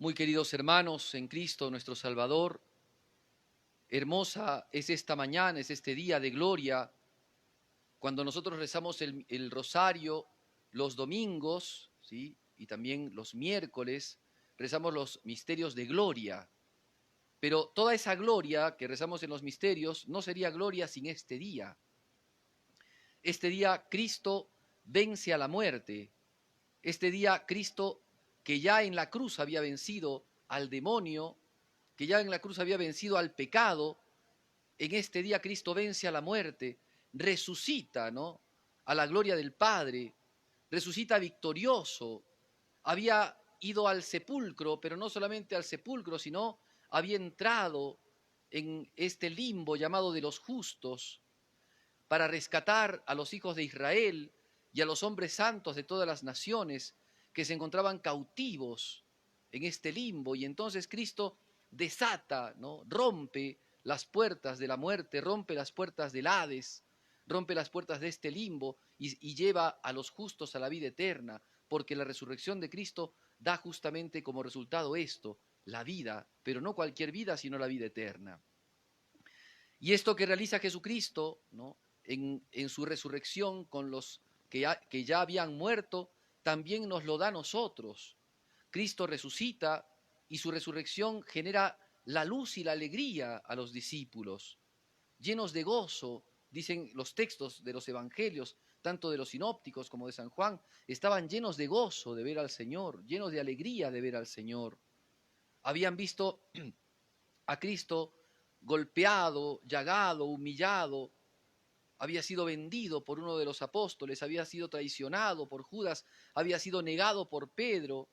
Muy queridos hermanos en Cristo nuestro Salvador, hermosa es esta mañana, es este día de gloria, cuando nosotros rezamos el rosario los domingos, ¿sí? Y también los miércoles, rezamos los misterios de gloria. Pero toda esa gloria que rezamos en los misterios no sería gloria sin este día. Este día Cristo vence a la muerte. Este día Cristo, que ya en la cruz había vencido al demonio, que ya en la cruz había vencido al pecado, en este día Cristo vence a la muerte, resucita, ¿no? A la gloria del Padre, resucita victorioso. Había ido al sepulcro, pero no solamente al sepulcro, sino había entrado en este limbo llamado de los justos para rescatar a los hijos de Israel y a los hombres santos de todas las naciones que se encontraban cautivos en este limbo. Y entonces Cristo desata, ¿no? Rompe las puertas de la muerte, rompe las puertas del Hades, rompe las puertas de este limbo y lleva a los justos a la vida eterna, porque la resurrección de Cristo da justamente como resultado esto, la vida, pero no cualquier vida, sino la vida eterna. Y esto que realiza Jesucristo, ¿no? en su resurrección con los que ya habían muerto, también nos lo da a nosotros. Cristo resucita y su resurrección genera la luz y la alegría a los discípulos, llenos de gozo, dicen los textos de los evangelios, tanto de los sinópticos como de San Juan, estaban llenos de gozo de ver al Señor, llenos de alegría de ver al Señor. Habían visto a Cristo golpeado, llagado, humillado, había sido vendido por uno de los apóstoles, había sido traicionado por Judas, había sido negado por Pedro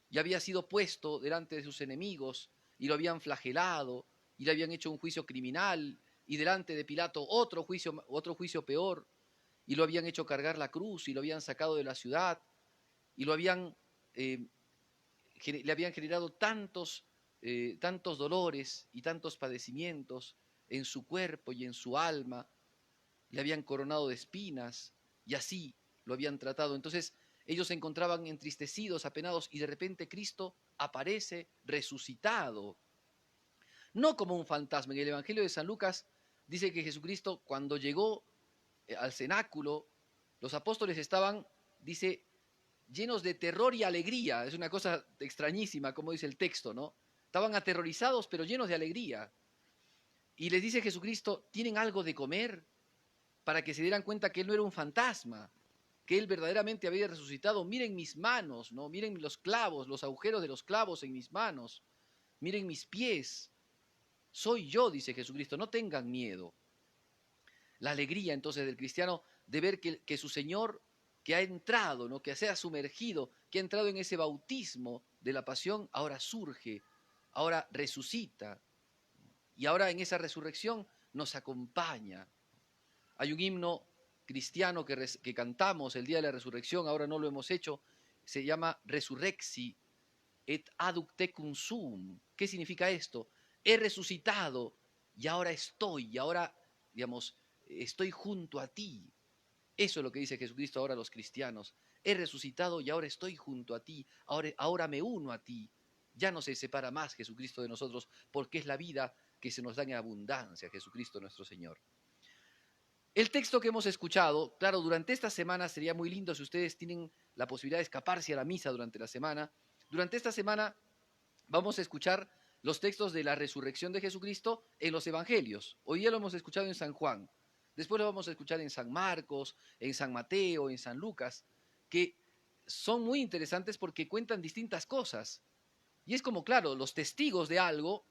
y había sido puesto delante de sus enemigos y lo habían flagelado y le habían hecho un juicio criminal y delante de Pilato otro juicio peor y lo habían hecho cargar la cruz y lo habían sacado de la ciudad y le habían generado tantos dolores y tantos padecimientos en su cuerpo y en su alma, le habían coronado de espinas y así lo habían tratado. Entonces ellos se encontraban entristecidos, apenados, y de repente Cristo aparece resucitado, no como un fantasma. En el Evangelio de San Lucas dice que Jesucristo, cuando llegó al cenáculo, los apóstoles estaban, dice, llenos de terror y alegría. Es una cosa extrañísima, como dice el texto, ¿no? Estaban aterrorizados, pero llenos de alegría. Y les dice Jesucristo, ¿tienen algo de comer? Para que se dieran cuenta que él no era un fantasma, que él verdaderamente había resucitado. Miren mis manos, ¿no? Miren los clavos, los agujeros de los clavos en mis manos. Miren mis pies. Soy yo, dice Jesucristo, no tengan miedo. La alegría entonces del cristiano de ver que su Señor, que ha entrado, ¿no? Que se ha sumergido, que ha entrado en ese bautismo de la pasión, ahora surge, ahora resucita. Y ahora en esa resurrección nos acompaña. Hay un himno cristiano que cantamos el día de la resurrección, ahora no lo hemos hecho, se llama Resurrexi et aductecum sum. ¿Qué significa esto? He resucitado y ahora estoy, y ahora, digamos, estoy junto a ti. Eso es lo que dice Jesucristo ahora a los cristianos. He resucitado y ahora estoy junto a ti, ahora me uno a ti. Ya no se separa más Jesucristo de nosotros, porque es la vida que se nos da en abundancia, Jesucristo nuestro Señor. El texto que hemos escuchado, claro, durante esta semana sería muy lindo si ustedes tienen la posibilidad de escaparse a la misa durante la semana. Durante esta semana vamos a escuchar los textos de la resurrección de Jesucristo en los evangelios. Hoy ya lo hemos escuchado en San Juan, después lo vamos a escuchar en San Marcos, en San Mateo, en San Lucas, que son muy interesantes porque cuentan distintas cosas. Y es como, claro, los testigos de algo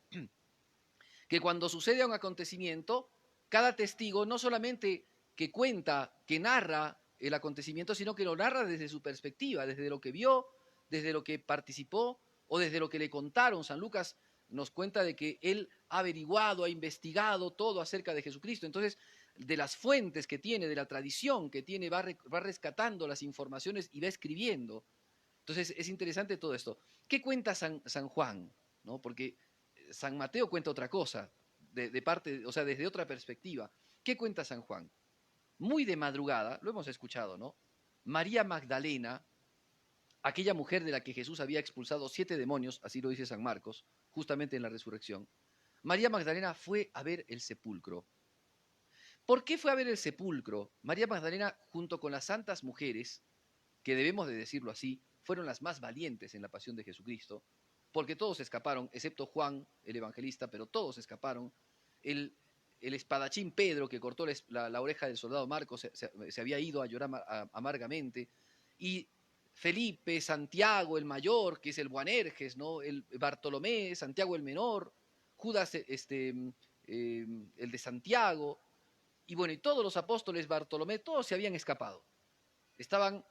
que cuando sucede un acontecimiento, cada testigo no solamente que cuenta, que narra el acontecimiento, sino que lo narra desde su perspectiva, desde lo que vio, desde lo que participó o desde lo que le contaron. San Lucas nos cuenta de que él ha averiguado, ha investigado todo acerca de Jesucristo. Entonces, de las fuentes que tiene, de la tradición que tiene, va rescatando las informaciones y va escribiendo. Entonces, es interesante todo esto. ¿Qué cuenta San Juan? ¿No? Porque San Mateo cuenta otra cosa, de parte, o sea, desde otra perspectiva. ¿Qué cuenta San Juan? Muy de madrugada, lo hemos escuchado, ¿no? María Magdalena aquella mujer de la que Jesús había expulsado 7 demonios, así lo dice San Marcos, justamente en la resurrección, María Magdalena fue a ver el sepulcro. ¿Por qué fue a ver el sepulcro? María Magdalena, junto con las santas mujeres, que debemos de decirlo así, fueron las más valientes en la pasión de Jesucristo, porque todos escaparon, excepto Juan, el evangelista, pero todos escaparon. El espadachín Pedro, que cortó la oreja del soldado Marcos, se había ido a llorar amargamente, y Felipe, Santiago el mayor, que es el Boanerges, ¿no? El Bartolomé, Santiago el menor, Judas el de Santiago, y bueno, y todos los apóstoles, Bartolomé, todos se habían escapado. Estaban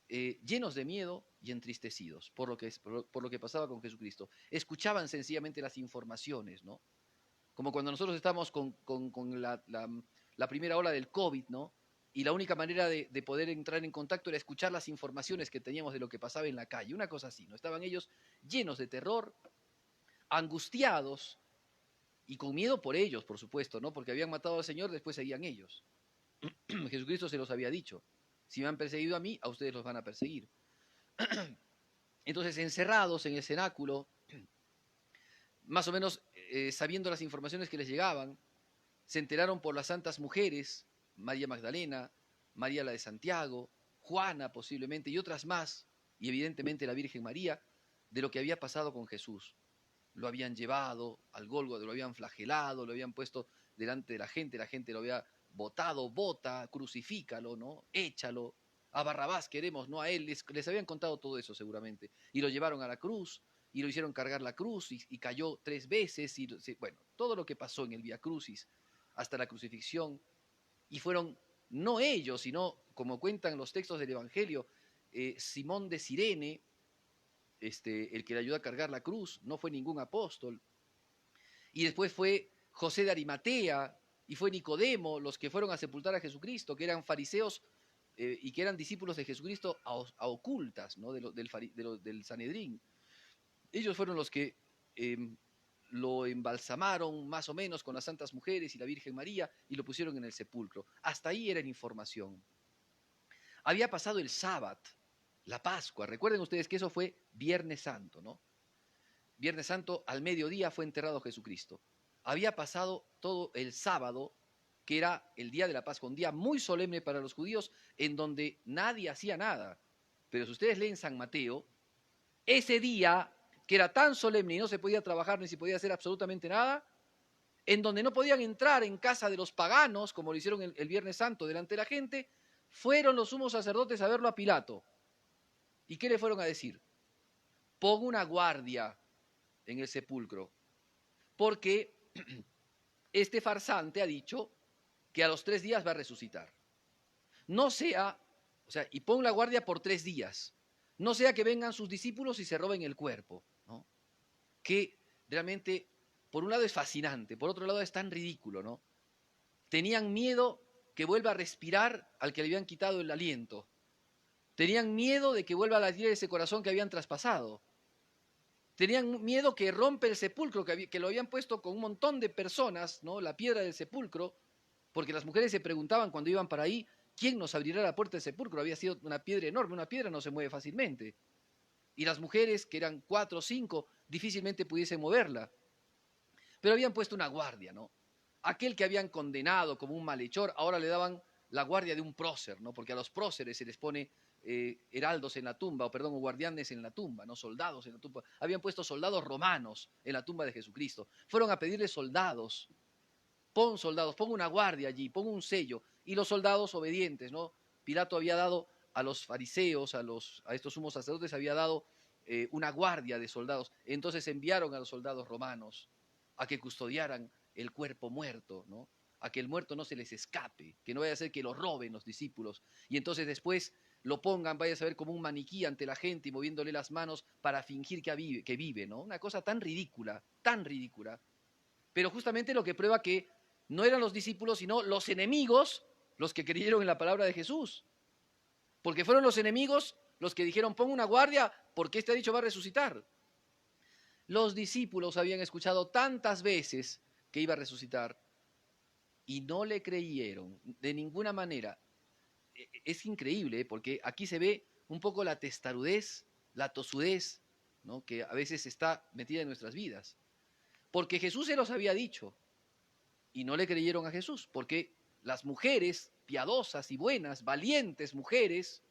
llenos de miedo y entristecidos por lo que pasaba con Jesucristo. Escuchaban sencillamente las informaciones, ¿no? Como cuando nosotros estamos con la primera ola del COVID, ¿no? Y la única manera de poder entrar en contacto era escuchar las informaciones que teníamos de lo que pasaba en la calle, una cosa así, ¿no? Estaban ellos llenos de terror, angustiados y con miedo por ellos, por supuesto, ¿no? Porque habían matado al Señor, después seguían ellos. Jesucristo se los había dicho, si me han perseguido a mí, a ustedes los van a perseguir. Entonces, encerrados en el cenáculo, más o menos sabiendo las informaciones que les llegaban, se enteraron por las santas mujeres, María Magdalena, María la de Santiago, Juana posiblemente y otras más, y evidentemente la Virgen María, de lo que había pasado con Jesús. Lo habían llevado al Gólgota, lo habían flagelado, lo habían puesto delante de la gente lo había botado, bota, crucifícalo, ¿no? Échalo, a Barrabás queremos, no a él, les habían contado todo eso seguramente, y lo llevaron a la cruz, y lo hicieron cargar la cruz, y cayó 3 veces, y bueno, todo lo que pasó en el Vía Crucis, hasta la crucifixión, y fueron no ellos, sino, como cuentan los textos del Evangelio, Simón de Cirene, el que le ayudó a cargar la cruz, no fue ningún apóstol, y después fue José de Arimatea, y fue Nicodemo, los que fueron a sepultar a Jesucristo, que eran fariseos y que eran discípulos de Jesucristo a ocultas, ¿no? del Sanedrín. Ellos fueron los que lo embalsamaron más o menos con las santas mujeres y la Virgen María y lo pusieron en el sepulcro. Hasta ahí era la información. Había pasado el sábado, la Pascua. Recuerden ustedes que eso fue Viernes Santo, ¿no? Viernes Santo al mediodía fue enterrado Jesucristo. Había pasado todo el sábado, que era el día de la Pascua, un día muy solemne para los judíos, en donde nadie hacía nada. Pero si ustedes leen San Mateo, ese día, que era tan solemne y no se podía trabajar ni se podía hacer absolutamente nada, en donde no podían entrar en casa de los paganos, como lo hicieron el Viernes Santo delante de la gente, fueron los sumos sacerdotes a verlo a Pilato. ¿Y qué le fueron a decir? Pon una guardia en el sepulcro, porque este farsante ha dicho que a los 3 días va a resucitar. No sea, o sea, y pon la guardia por 3 días, no sea que vengan sus discípulos y se roben el cuerpo, ¿no? Que realmente, por un lado es fascinante, por otro lado es tan ridículo, ¿no? Tenían miedo que vuelva a respirar al que le habían quitado el aliento. Tenían miedo de que vuelva a latir ese corazón que habían traspasado. Tenían miedo que rompe el sepulcro, que lo habían puesto con un montón de personas, ¿no? La piedra del sepulcro, porque las mujeres se preguntaban cuando iban para ahí, ¿quién nos abrirá la puerta del sepulcro? Había sido una piedra enorme, una piedra no se mueve fácilmente. Y las mujeres, que eran 4 o 5, difícilmente pudiesen moverla. Pero habían puesto una guardia, ¿no? Aquel que habían condenado como un malhechor, ahora le daban la guardia de un prócer, ¿no? Porque a los próceres se les pone heraldos en la tumba, o perdón, o guardianes en la tumba, no soldados en la tumba. Habían puesto soldados romanos en la tumba de Jesucristo. Fueron a pedirle soldados, pon una guardia allí, pon un sello. Y los soldados obedientes, ¿no? Pilato había dado a los fariseos, a estos sumos sacerdotes, había dado una guardia de soldados. Entonces enviaron a los soldados romanos a que custodiaran el cuerpo muerto, ¿no? A que el muerto no se les escape, que no vaya a ser que lo roben los discípulos. Y entonces después lo pongan, vaya a saber, como un maniquí ante la gente y moviéndole las manos para fingir que vive, ¿no? Una cosa tan ridícula, pero justamente lo que prueba que no eran los discípulos, sino los enemigos los que creyeron en la palabra de Jesús. Porque fueron los enemigos los que dijeron, pon una guardia, porque este ha dicho va a resucitar. Los discípulos habían escuchado tantas veces que iba a resucitar y no le creyeron de ninguna manera. Es increíble, porque aquí se ve un poco la testarudez, la tosudez, ¿no?, que a veces está metida en nuestras vidas. Porque Jesús se los había dicho y no le creyeron a Jesús, porque las mujeres piadosas y buenas, valientes mujeres,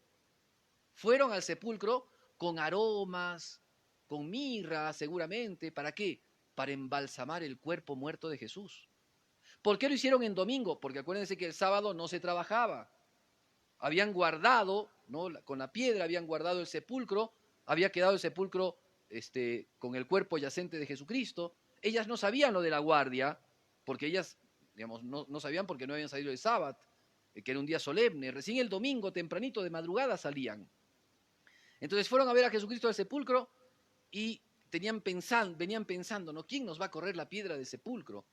fueron al sepulcro con aromas, con mirra seguramente. ¿Para qué? Para embalsamar el cuerpo muerto de Jesús. ¿Por qué lo hicieron en domingo? Porque acuérdense que el sábado no se trabajaba. Habían guardado, ¿no?, con la piedra habían guardado el sepulcro, había quedado el sepulcro con el cuerpo yacente de Jesucristo. Ellas no sabían lo de la guardia, porque ellas, digamos, no sabían porque no habían salido el sábado, que era un día solemne. Recién el domingo, tempranito de madrugada, salían. Entonces fueron a ver a Jesucristo al sepulcro y venían pensando, ¿no?, ¿quién nos va a correr la piedra del sepulcro?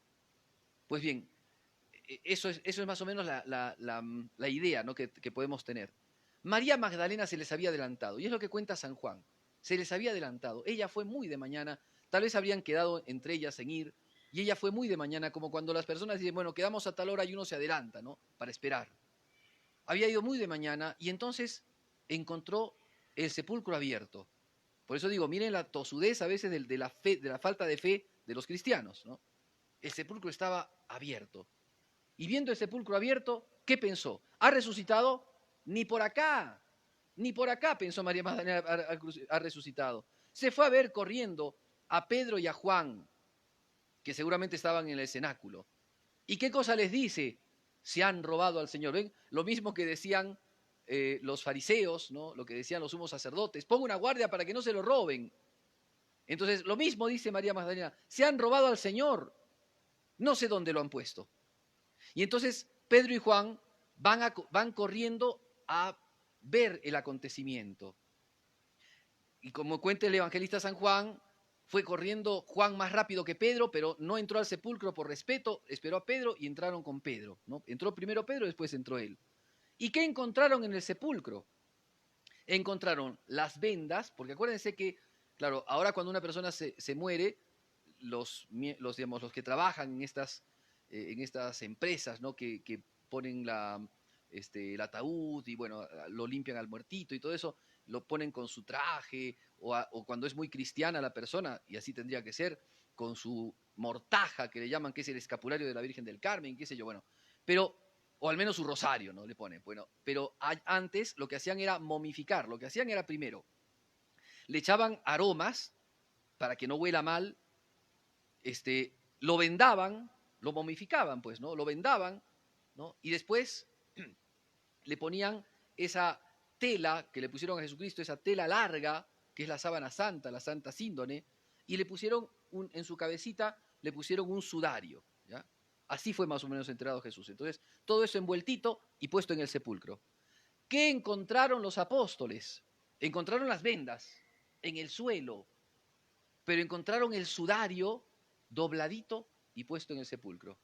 Pues bien, eso es más o menos la idea, ¿no?, que podemos tener. María Magdalena se les había adelantado, y es lo que cuenta San Juan. Se les había adelantado. Ella fue muy de mañana, tal vez habrían quedado entre ellas en ir, y ella fue muy de mañana, como cuando las personas dicen, bueno, quedamos a tal hora y uno se adelanta, ¿no?, para esperar. Había ido muy de mañana y entonces encontró el sepulcro abierto. Por eso digo, miren la tosudez a veces de la falta de fe de los cristianos, ¿no? El sepulcro estaba abierto. Y viendo el sepulcro abierto, ¿qué pensó? ¿Ha resucitado? Ni por acá, pensó María Magdalena, ha resucitado. Se fue a ver corriendo a Pedro y a Juan, que seguramente estaban en el cenáculo. ¿Y qué cosa les dice? Se han robado al Señor. ¿Ven? Lo mismo que decían los fariseos, ¿no?, lo que decían los sumos sacerdotes. Ponga una guardia para que no se lo roben. Entonces, lo mismo dice María Magdalena. Se han robado al Señor. No sé dónde lo han puesto. Y entonces Pedro y Juan van corriendo a ver el acontecimiento. Y como cuenta el evangelista San Juan, fue corriendo Juan más rápido que Pedro, pero no entró al sepulcro por respeto, esperó a Pedro y entraron con Pedro, ¿no? Entró primero Pedro, después entró él. ¿Y qué encontraron en el sepulcro? Encontraron las vendas, porque acuérdense que, claro, ahora cuando una persona se muere, digamos, los que trabajan en estas empresas, ¿no?, que ponen el ataúd y, bueno, lo limpian al muertito y todo eso, lo ponen con su traje, o cuando es muy cristiana la persona, y así tendría que ser, con su mortaja, que le llaman, que es el escapulario de la Virgen del Carmen, qué sé yo, bueno, pero, o al menos su rosario, ¿no?, le ponen, bueno, pero antes lo que hacían era momificar. Lo que hacían era, primero, le echaban aromas para que no huela mal, lo vendaban, lo momificaban, pues, ¿no? Lo vendaban, ¿no? Y después le ponían esa tela que le pusieron a Jesucristo, esa tela larga, que es la sábana santa, la santa síndone, y le pusieron en su cabecita, le pusieron un sudario, ¿ya? Así fue más o menos enterrado Jesús. Entonces, todo eso envueltito y puesto en el sepulcro. ¿Qué encontraron los apóstoles? Encontraron las vendas en el suelo, pero encontraron el sudario dobladito y puesto en el sepulcro.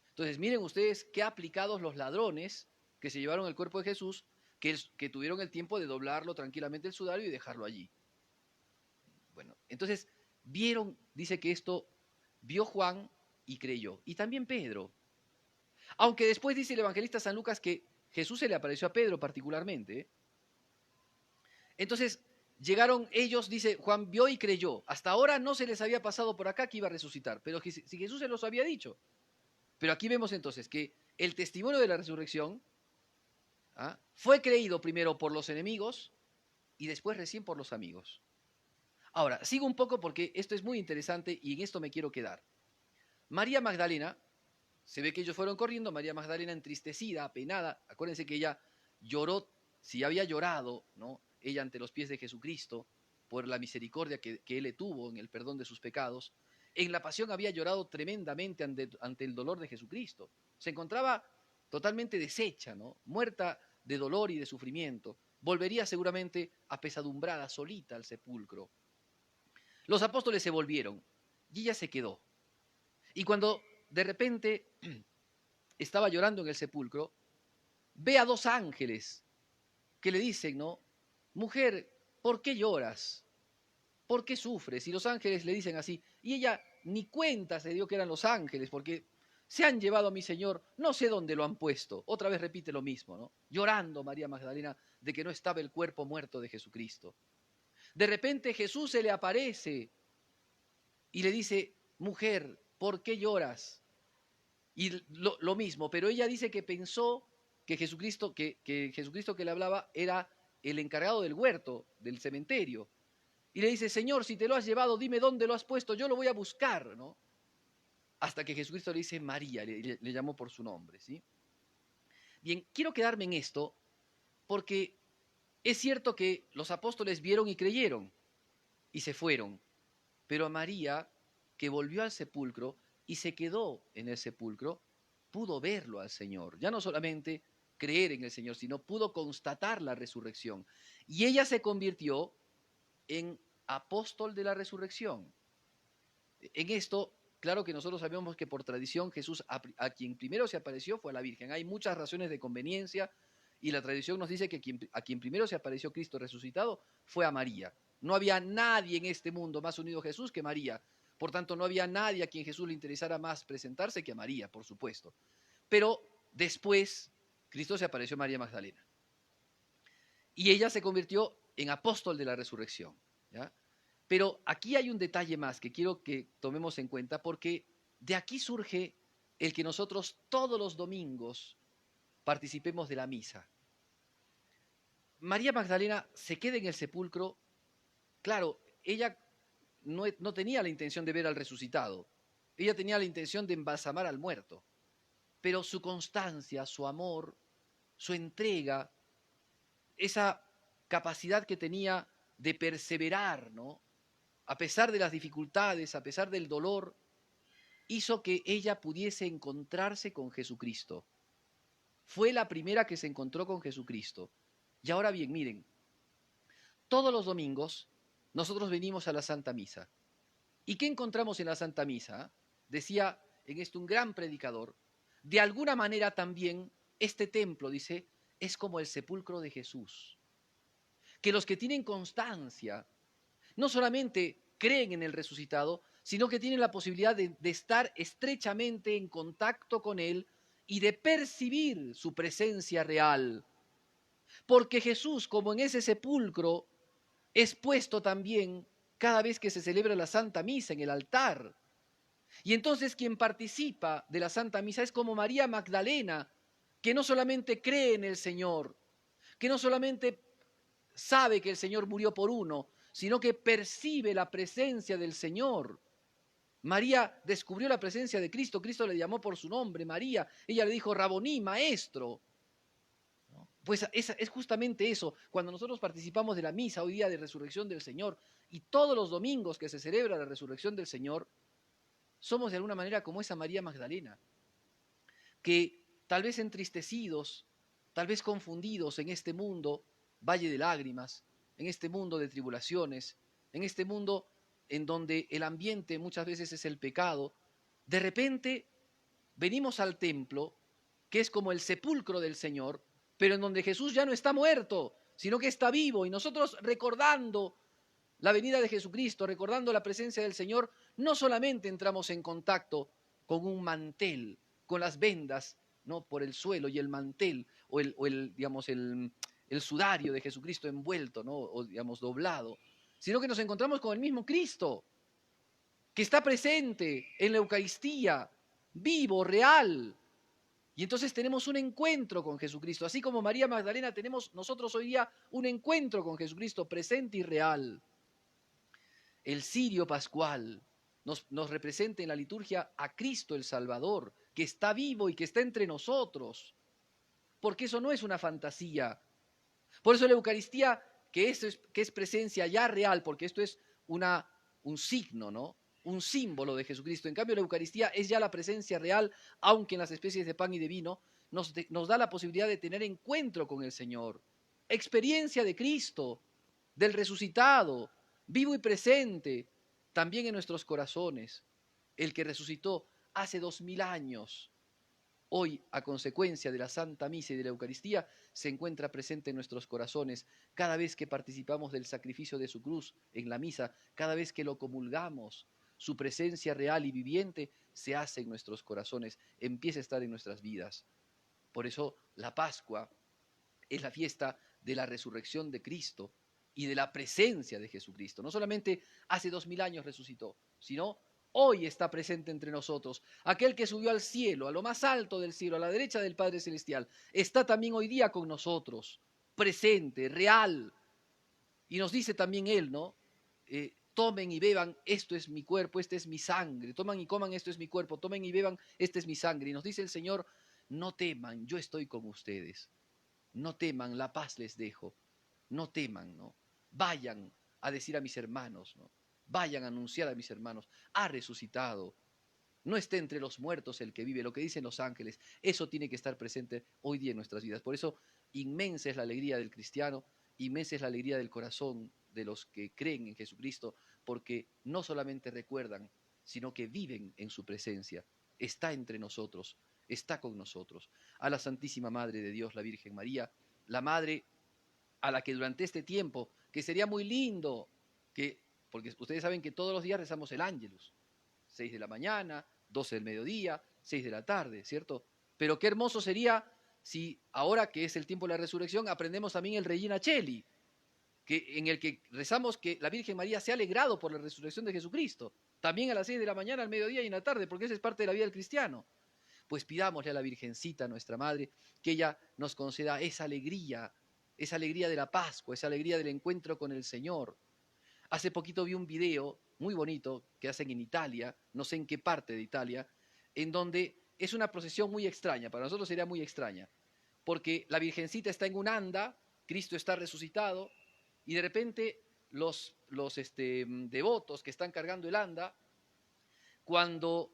Entonces, miren ustedes qué aplicados los ladrones que se llevaron el cuerpo de Jesús, que tuvieron el tiempo de doblarlo tranquilamente el sudario y dejarlo allí. Bueno, entonces vieron, dice que esto vio Juan y creyó, y también Pedro. Aunque después dice el evangelista San Lucas que Jesús se le apareció a Pedro particularmente. Entonces, llegaron ellos, dice Juan, vio y creyó. Hasta ahora no se les había pasado por acá que iba a resucitar, pero si Jesús se los había dicho. Pero aquí vemos entonces que el testimonio de la resurrección fue creído primero por los enemigos y después recién por los amigos. Ahora, sigo un poco porque esto es muy interesante y en esto me quiero quedar. María Magdalena, se ve que ellos fueron corriendo, María Magdalena entristecida, apenada, acuérdense que ella lloró, si había llorado, ¿no?, ella ante los pies de Jesucristo, por la misericordia que Él le tuvo en el perdón de sus pecados, en la pasión había llorado tremendamente ante el dolor de Jesucristo. Se encontraba totalmente deshecha, ¿no?, muerta de dolor y de sufrimiento. Volvería seguramente apesadumbrada, solita al sepulcro. Los apóstoles se volvieron y ella se quedó. Y cuando de repente estaba llorando en el sepulcro, ve a dos ángeles que le dicen, ¿no?, mujer, ¿por qué lloras? ¿Por qué sufres? Y los ángeles le dicen así. Y ella ni cuenta se dio que eran los ángeles, porque se han llevado a mi Señor, no sé dónde lo han puesto. Otra vez repite lo mismo, ¿no? Llorando María Magdalena de que no estaba el cuerpo muerto de Jesucristo. De repente Jesús se le aparece y le dice, mujer, ¿por qué lloras? Y lo mismo, pero ella dice que pensó que Jesucristo que le hablaba era el encargado del huerto, del cementerio. Y le dice, Señor, si te lo has llevado, dime dónde lo has puesto, yo lo voy a buscar, ¿no? Hasta que Jesucristo le dice María, le llamó por su nombre, ¿sí? Bien, quiero quedarme en esto porque es cierto que los apóstoles vieron y creyeron y se fueron, pero a María, que volvió al sepulcro y se quedó en el sepulcro, pudo verlo al Señor. Ya no solamente creer en el Señor, sino pudo constatar la resurrección. Y ella se convirtió en apóstol de la resurrección. En esto, claro que nosotros sabemos que por tradición Jesús a quien primero se apareció fue a la Virgen. Hay muchas razones de conveniencia y la tradición nos dice que a quien primero se apareció Cristo resucitado fue a María. No había nadie en este mundo más unido a Jesús que María. Por tanto, no había nadie a quien Jesús le interesara más presentarse que a María, por supuesto. Pero después, Cristo se apareció a María Magdalena. Y ella se convirtió en apóstol de la resurrección, ¿ya? Pero aquí hay un detalle más que quiero que tomemos en cuenta, porque de aquí surge el que nosotros todos los domingos participemos de la misa. María Magdalena se queda en el sepulcro. Claro, ella no tenía la intención de ver al resucitado, ella tenía la intención de embalsamar al muerto, pero su constancia, su amor, su entrega, esa capacidad que tenía de perseverar, ¿no? A pesar de las dificultades, a pesar del dolor, hizo que ella pudiese encontrarse con Jesucristo. Fue la primera que se encontró con Jesucristo. Y ahora bien, miren, todos los domingos nosotros venimos a la Santa Misa. ¿Y qué encontramos en la Santa Misa? Decía en esto un gran predicador, de alguna manera también este templo, dice, es como el sepulcro de Jesús. Que los que tienen constancia no solamente creen en el resucitado, sino que tienen la posibilidad de estar estrechamente en contacto con Él y de percibir su presencia real. Porque Jesús, como en ese sepulcro, es puesto también cada vez que se celebra la Santa Misa en el altar. Y entonces quien participa de la Santa Misa es como María Magdalena, que no solamente cree en el Señor, que no solamente sabe que el Señor murió por uno, sino que percibe la presencia del Señor. María descubrió la presencia de Cristo, Cristo le llamó por su nombre, María, ella le dijo, Raboní, maestro. Pues es justamente eso, cuando nosotros participamos de la misa hoy día de resurrección del Señor y todos los domingos que se celebra la resurrección del Señor, somos de alguna manera como esa María Magdalena, que tal vez entristecidos, tal vez confundidos en este mundo, valle de lágrimas, en este mundo de tribulaciones, en este mundo en donde el ambiente muchas veces es el pecado, de repente venimos al templo, que es como el sepulcro del Señor, pero en donde Jesús ya no está muerto, sino que está vivo, y nosotros recordando la venida de Jesucristo, recordando la presencia del Señor, no solamente entramos en contacto con un mantel, con las vendas, ¿no? Por el suelo y el mantel, digamos, el sudario de Jesucristo envuelto, ¿no? O digamos, doblado, sino que nos encontramos con el mismo Cristo, que está presente en la Eucaristía, vivo, real. Y entonces tenemos un encuentro con Jesucristo. Así como María Magdalena tenemos nosotros hoy día un encuentro con Jesucristo presente y real. El cirio pascual nos representa en la liturgia a Cristo el Salvador, que está vivo y que está entre nosotros. Porque eso no es una fantasía. Por eso la Eucaristía, que es presencia ya real, porque esto es un signo, ¿no? Un símbolo de Jesucristo. En cambio, la Eucaristía es ya la presencia real, aunque en las especies de pan y de vino nos da la posibilidad de tener encuentro con el Señor. Experiencia de Cristo, del resucitado, vivo y presente, también en nuestros corazones. El que resucitó hace 2000 años. Hoy, a consecuencia de la Santa Misa y de la Eucaristía, se encuentra presente en nuestros corazones cada vez que participamos del sacrificio de su cruz en la misa, cada vez que lo comulgamos, su presencia real y viviente se hace en nuestros corazones, empieza a estar en nuestras vidas. Por eso la Pascua es la fiesta de la resurrección de Cristo y de la presencia de Jesucristo. No solamente hace 2000 años resucitó, sino hoy está presente entre nosotros. Aquel que subió al cielo, a lo más alto del cielo, a la derecha del Padre Celestial, está también hoy día con nosotros, presente, real. Y nos dice también Él, ¿no? Tomen y beban, esto es mi cuerpo, esta es mi sangre. Toman y coman, esto es mi cuerpo. Tomen y beban, esta es mi sangre. Y nos dice el Señor, no teman, yo estoy con ustedes. No teman, la paz les dejo. No teman, ¿no? Vayan a decir a mis hermanos, ¿no? Vayan a anunciar a mis hermanos, ha resucitado. No esté entre los muertos el que vive, lo que dicen los ángeles. Eso tiene que estar presente hoy día en nuestras vidas. Por eso, inmensa es la alegría del cristiano, inmensa es la alegría del corazón de los que creen en Jesucristo, porque no solamente recuerdan, sino que viven en su presencia. Está entre nosotros, está con nosotros. A la Santísima Madre de Dios, la Virgen María, la Madre a la que durante este tiempo, que sería muy lindo, porque ustedes saben que todos los días rezamos el Ángelus, 6 de la mañana, 12 del mediodía, 6 de la tarde, ¿cierto? Pero qué hermoso sería si ahora que es el tiempo de la resurrección aprendemos también el Regina Cheli, en el que rezamos que la Virgen María se ha alegrado por la resurrección de Jesucristo, también a las 6 de la mañana, al mediodía y en la tarde, porque esa es parte de la vida del cristiano. Pues pidámosle a la Virgencita, nuestra Madre, que ella nos conceda esa alegría de la Pascua, esa alegría del encuentro con el Señor. Hace poquito vi un video muy bonito que hacen en Italia, no sé en qué parte de Italia, en donde es una procesión muy extraña, para nosotros sería muy extraña, porque la Virgencita está en un anda, Cristo está resucitado, y de repente los devotos que están cargando el anda, cuando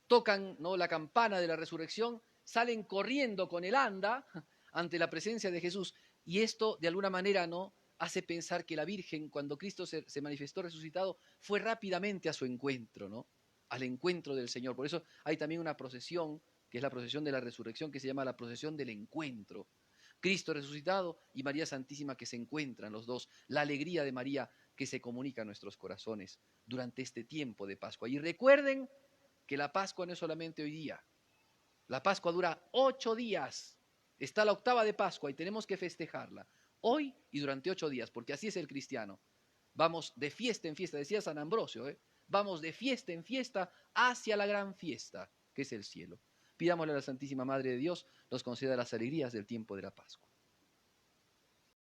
tocan, ¿no?, la campana de la resurrección, salen corriendo con el anda ante la presencia de Jesús. Y esto, de alguna manera, ¿no?, hace pensar que la Virgen, cuando Cristo se manifestó resucitado, fue rápidamente a su encuentro, ¿no?, al encuentro del Señor. Por eso hay también una procesión, que es la procesión de la resurrección, que se llama la procesión del encuentro. Cristo resucitado y María Santísima que se encuentran los dos, la alegría de María que se comunica a nuestros corazones durante este tiempo de Pascua. Y recuerden que la Pascua no es solamente hoy día, la Pascua dura 8 días, está la octava de Pascua y tenemos que festejarla hoy y durante 8 días, porque así es el cristiano. Vamos de fiesta en fiesta, decía San Ambrosio, vamos de fiesta en fiesta hacia la gran fiesta, que es el cielo. Pidámosle a la Santísima Madre de Dios nos conceda las alegrías del tiempo de la Pascua.